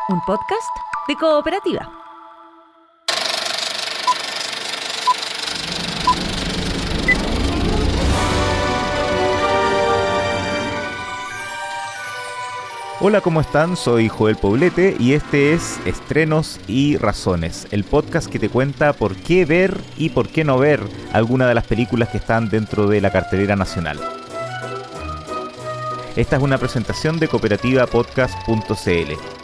un podcast de Cooperativa. Hola, ¿cómo están? Soy Joel Poblete y este es Estrenos y Razones, el podcast que te cuenta por qué ver y por qué no ver alguna de las películas que están dentro de la cartelera nacional. Esta es una presentación de cooperativapodcast.cl.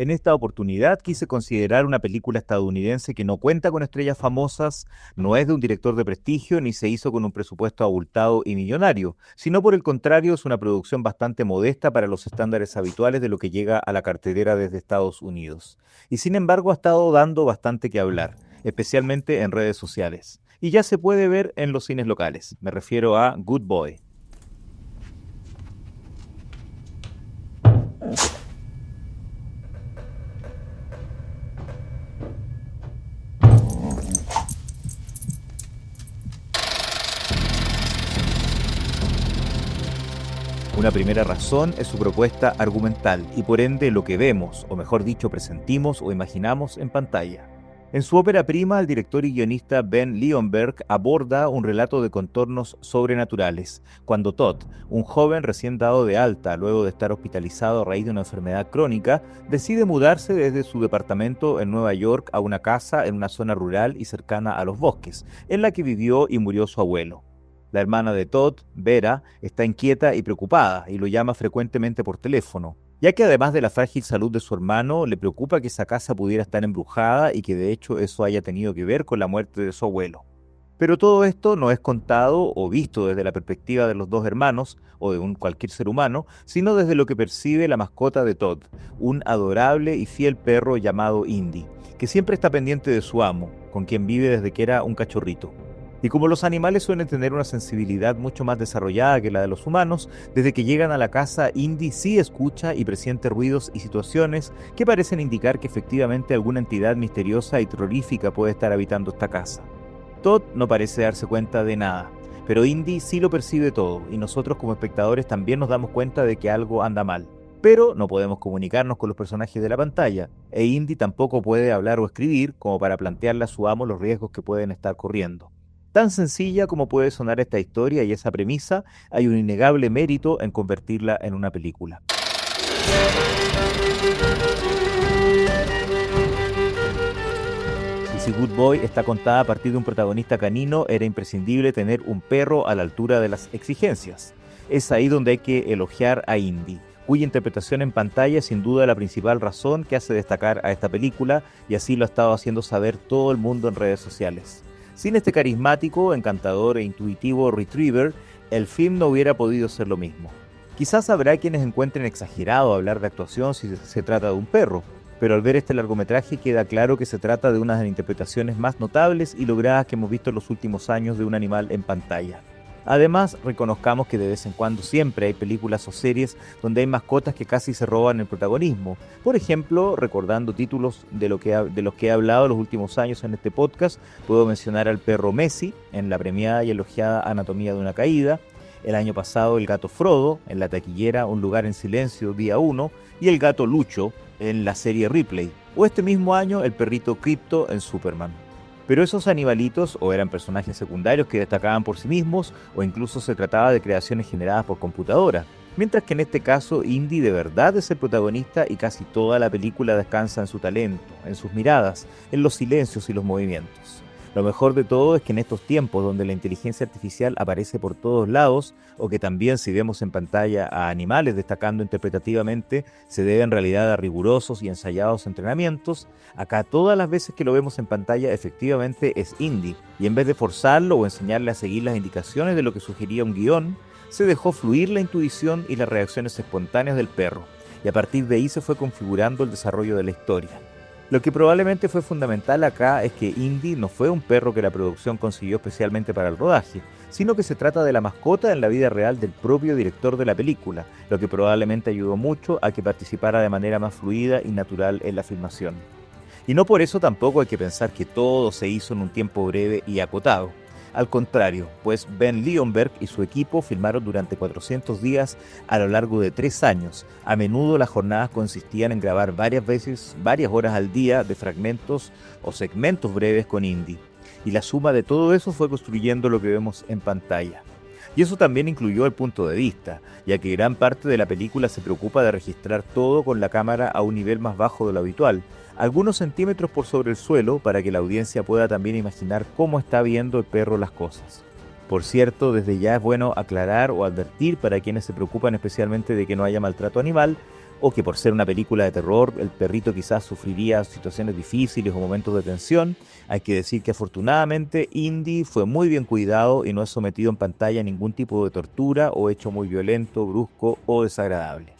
En esta oportunidad quise considerar una película estadounidense que no cuenta con estrellas famosas, no es de un director de prestigio ni se hizo con un presupuesto abultado y millonario, sino por el contrario es una producción bastante modesta para los estándares habituales de lo que llega a la cartelera desde Estados Unidos. Y sin embargo ha estado dando bastante que hablar, especialmente en redes sociales. Y ya se puede ver en los cines locales, me refiero a Good Boy. Una primera razón es su propuesta argumental y por ende lo que vemos, o mejor dicho presentimos o imaginamos en pantalla. En su ópera prima, el director y guionista Ben Leonberg aborda un relato de contornos sobrenaturales, cuando Todd, un joven recién dado de alta luego de estar hospitalizado a raíz de una enfermedad crónica, decide mudarse desde su departamento en Nueva York a una casa en una zona rural y cercana a los bosques, en la que vivió y murió su abuelo. La hermana de Todd, Vera, está inquieta y preocupada y lo llama frecuentemente por teléfono, ya que además de la frágil salud de su hermano, le preocupa que esa casa pudiera estar embrujada y que de hecho eso haya tenido que ver con la muerte de su abuelo. Pero todo esto no es contado o visto desde la perspectiva de los dos hermanos o de cualquier ser humano, sino desde lo que percibe la mascota de Todd, un adorable y fiel perro llamado Indy, que siempre está pendiente de su amo, con quien vive desde que era un cachorrito. Y como los animales suelen tener una sensibilidad mucho más desarrollada que la de los humanos, desde que llegan a la casa, Indy sí escucha y presiente ruidos y situaciones que parecen indicar que efectivamente alguna entidad misteriosa y terrorífica puede estar habitando esta casa. Todd no parece darse cuenta de nada, pero Indy sí lo percibe todo y nosotros como espectadores también nos damos cuenta de que algo anda mal. Pero no podemos comunicarnos con los personajes de la pantalla, e Indy tampoco puede hablar o escribir como para plantearle a su amo los riesgos que pueden estar corriendo. Tan sencilla como puede sonar esta historia y esa premisa, hay un innegable mérito en convertirla en una película. Y si Good Boy está contada a partir de un protagonista canino, era imprescindible tener un perro a la altura de las exigencias. Es ahí donde hay que elogiar a Indy, cuya interpretación en pantalla es sin duda la principal razón que hace destacar a esta película, y así lo ha estado haciendo saber todo el mundo en redes sociales. Sin este carismático, encantador e intuitivo retriever, el film no hubiera podido ser lo mismo. Quizás habrá quienes encuentren exagerado hablar de actuación si se trata de un perro, pero al ver este largometraje queda claro que se trata de una de las interpretaciones más notables y logradas que hemos visto en los últimos años de un animal en pantalla. Además, reconozcamos que de vez en cuando siempre hay películas o series donde hay mascotas que casi se roban el protagonismo. Por ejemplo, recordando títulos de los que he hablado los últimos años en este podcast, puedo mencionar al perro Messi en la premiada y elogiada Anatomía de una caída, el año pasado el gato Frodo en la taquillera Un lugar en silencio día 1 y el gato Lucho en la serie Ripley, o este mismo año el perrito Crypto en Superman. Pero esos animalitos o eran personajes secundarios que destacaban por sí mismos o incluso se trataba de creaciones generadas por computadora, mientras que en este caso Indy de verdad es el protagonista y casi toda la película descansa en su talento, en sus miradas, en los silencios y los movimientos. Lo mejor de todo es que en estos tiempos donde la inteligencia artificial aparece por todos lados, o que también si vemos en pantalla a animales destacando interpretativamente, se debe en realidad a rigurosos y ensayados entrenamientos, acá todas las veces que lo vemos en pantalla efectivamente es Indy, y en vez de forzarlo o enseñarle a seguir las indicaciones de lo que sugería un guión, se dejó fluir la intuición y las reacciones espontáneas del perro, y a partir de ahí se fue configurando el desarrollo de la historia. Lo que probablemente fue fundamental acá es que Indy no fue un perro que la producción consiguió especialmente para el rodaje, sino que se trata de la mascota en la vida real del propio director de la película, lo que probablemente ayudó mucho a que participara de manera más fluida y natural en la filmación. Y no por eso tampoco hay que pensar que todo se hizo en un tiempo breve y acotado. Al contrario, pues Ben Leonberg y su equipo filmaron durante 400 días a lo largo de 3 años. A menudo las jornadas consistían en grabar varias veces, varias horas al día de fragmentos o segmentos breves con Indy. Y la suma de todo eso fue construyendo lo que vemos en pantalla. Y eso también incluyó el punto de vista, ya que gran parte de la película se preocupa de registrar todo con la cámara a un nivel más bajo de lo habitual, algunos centímetros por sobre el suelo, para que la audiencia pueda también imaginar cómo está viendo el perro las cosas. Por cierto, desde ya es bueno aclarar o advertir para quienes se preocupan especialmente de que no haya maltrato animal, o que por ser una película de terror el perrito quizás sufriría situaciones difíciles o momentos de tensión. Hay que decir que afortunadamente Indy fue muy bien cuidado y no es sometido en pantalla a ningún tipo de tortura o hecho muy violento, brusco o desagradable.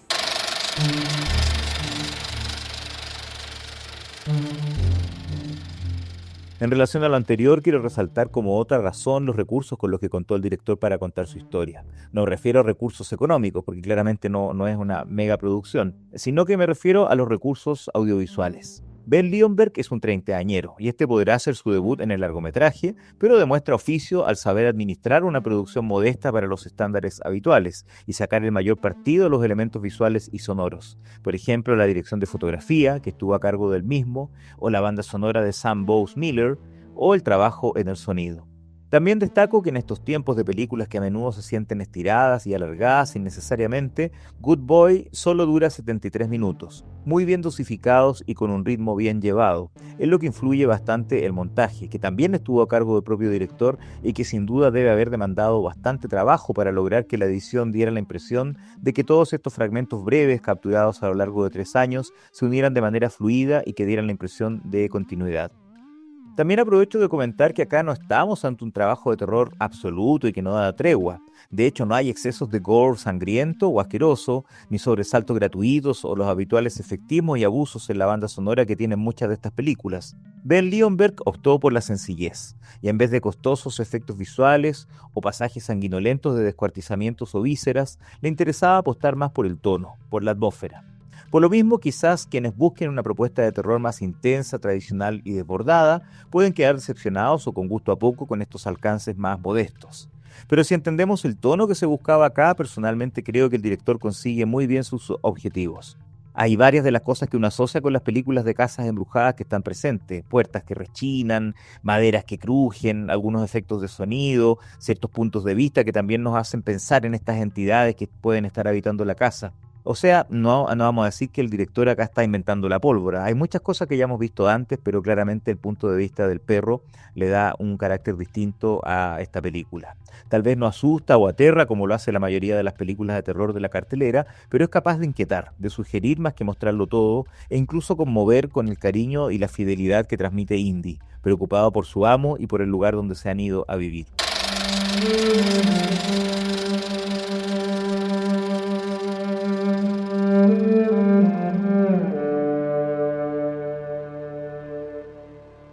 En relación a lo anterior, quiero resaltar como otra razón los recursos con los que contó el director para contar su historia. No me refiero a recursos económicos, porque claramente no es una mega producción, sino que me refiero a los recursos audiovisuales. Ben Leonberg es un treintañero y este podrá hacer su debut en el largometraje, pero demuestra oficio al saber administrar una producción modesta para los estándares habituales y sacar el mayor partido de los elementos visuales y sonoros. Por ejemplo, la dirección de fotografía, que estuvo a cargo del mismo, o la banda sonora de Sam Bowes-Miller, o el trabajo en el sonido. También destaco que en estos tiempos de películas que a menudo se sienten estiradas y alargadas innecesariamente, Good Boy solo dura 73 minutos, muy bien dosificados y con un ritmo bien llevado, en lo que influye bastante el montaje, que también estuvo a cargo del propio director y que sin duda debe haber demandado bastante trabajo para lograr que la edición diera la impresión de que todos estos fragmentos breves capturados a lo largo de 3 años se unieran de manera fluida y que dieran la impresión de continuidad. También aprovecho de comentar que acá no estamos ante un trabajo de terror absoluto y que no da tregua. De hecho, no hay excesos de gore sangriento o asqueroso, ni sobresaltos gratuitos o los habituales efectismos y abusos en la banda sonora que tienen muchas de estas películas. Ben Leonberg optó por la sencillez, y en vez de costosos efectos visuales o pasajes sanguinolentos de descuartizamientos o vísceras, le interesaba apostar más por el tono, por la atmósfera. Por lo mismo, quizás quienes busquen una propuesta de terror más intensa, tradicional y desbordada pueden quedar decepcionados o con gusto a poco con estos alcances más modestos. Pero si entendemos el tono que se buscaba acá, personalmente creo que el director consigue muy bien sus objetivos. Hay varias de las cosas que uno asocia con las películas de casas embrujadas que están presentes: puertas que rechinan, maderas que crujen, algunos efectos de sonido, ciertos puntos de vista que también nos hacen pensar en estas entidades que pueden estar habitando la casa. O sea, no vamos a decir que el director acá está inventando la pólvora. Hay muchas cosas que ya hemos visto antes, pero claramente el punto de vista del perro le da un carácter distinto a esta película. Tal vez no asusta o aterra como lo hace la mayoría de las películas de terror de la cartelera, pero es capaz de inquietar, de sugerir más que mostrarlo todo, e incluso conmover con el cariño y la fidelidad que transmite Indy, preocupado por su amo y por el lugar donde se han ido a vivir.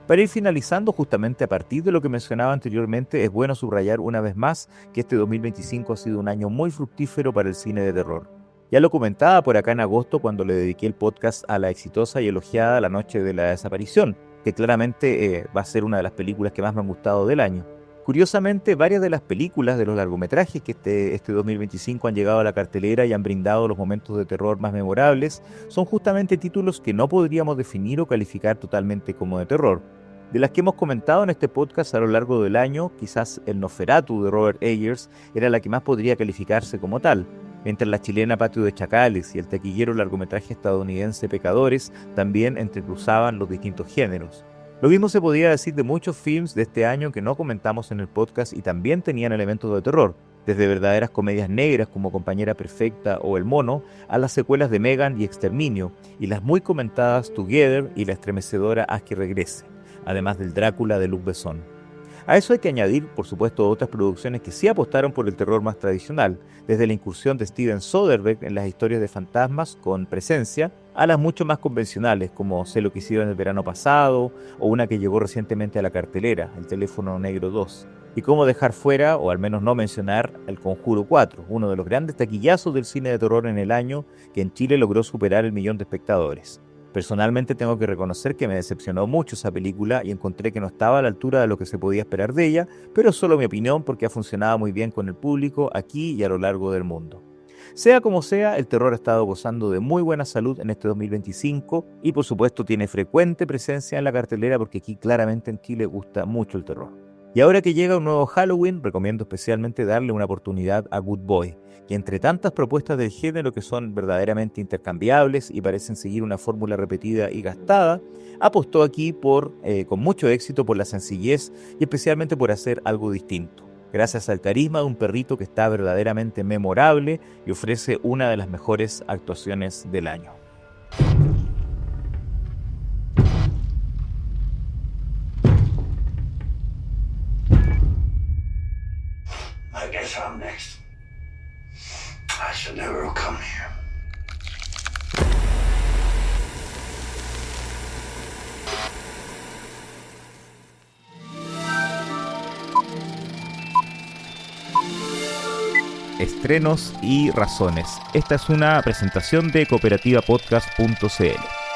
Para ir finalizando, justamente a partir de lo que mencionaba anteriormente, es bueno subrayar una vez más que este 2025 ha sido un año muy fructífero para el cine de terror. Ya lo comentaba por acá en agosto cuando le dediqué el podcast a la exitosa y elogiada La Noche de la Desaparición, que claramente va a ser una de las películas que más me han gustado del año. Curiosamente, varias de las películas de los largometrajes que este 2025 han llegado a la cartelera y han brindado los momentos de terror más memorables son justamente títulos que no podríamos definir o calificar totalmente como de terror. De las que hemos comentado en este podcast a lo largo del año, quizás el Nosferatu de Robert Eggers era la que más podría calificarse como tal, mientras la chilena Patio de Chacales y el taquillero largometraje estadounidense Pecadores también entrecruzaban los distintos géneros. Lo mismo se podía decir de muchos films de este año que no comentamos en el podcast y también tenían elementos de terror, desde verdaderas comedias negras como Compañera Perfecta o El Mono, a las secuelas de Megan y Exterminio, y las muy comentadas Together y la estremecedora Haz que regrese, además del Drácula de Luc Besson. A eso hay que añadir, por supuesto, otras producciones que sí apostaron por el terror más tradicional, desde la incursión de Steven Soderbergh en las historias de fantasmas con Presencia, a las mucho más convencionales, como Sé lo que hicieron el verano pasado, o una que llegó recientemente a la cartelera, El teléfono negro 2. Y cómo dejar fuera, o al menos no mencionar, El Conjuro 4, uno de los grandes taquillazos del cine de terror en el año, que en Chile logró superar el 1.000.000 de espectadores. Personalmente tengo que reconocer que me decepcionó mucho esa película y encontré que no estaba a la altura de lo que se podía esperar de ella, pero es solo mi opinión porque ha funcionado muy bien con el público aquí y a lo largo del mundo. Sea como sea, el terror ha estado gozando de muy buena salud en este 2025 y por supuesto tiene frecuente presencia en la cartelera porque aquí claramente en Chile gusta mucho el terror. Y ahora que llega un nuevo Halloween, recomiendo especialmente darle una oportunidad a Good Boy, que entre tantas propuestas del género que son verdaderamente intercambiables y parecen seguir una fórmula repetida y gastada, apostó aquí con mucho éxito por la sencillez y especialmente por hacer algo distinto. Gracias al carisma de un perrito que está verdaderamente memorable y ofrece una de las mejores actuaciones del año. I guess I'm next. I should never have come here. Estrenos y razones. Esta es una presentación de cooperativapodcast.cl.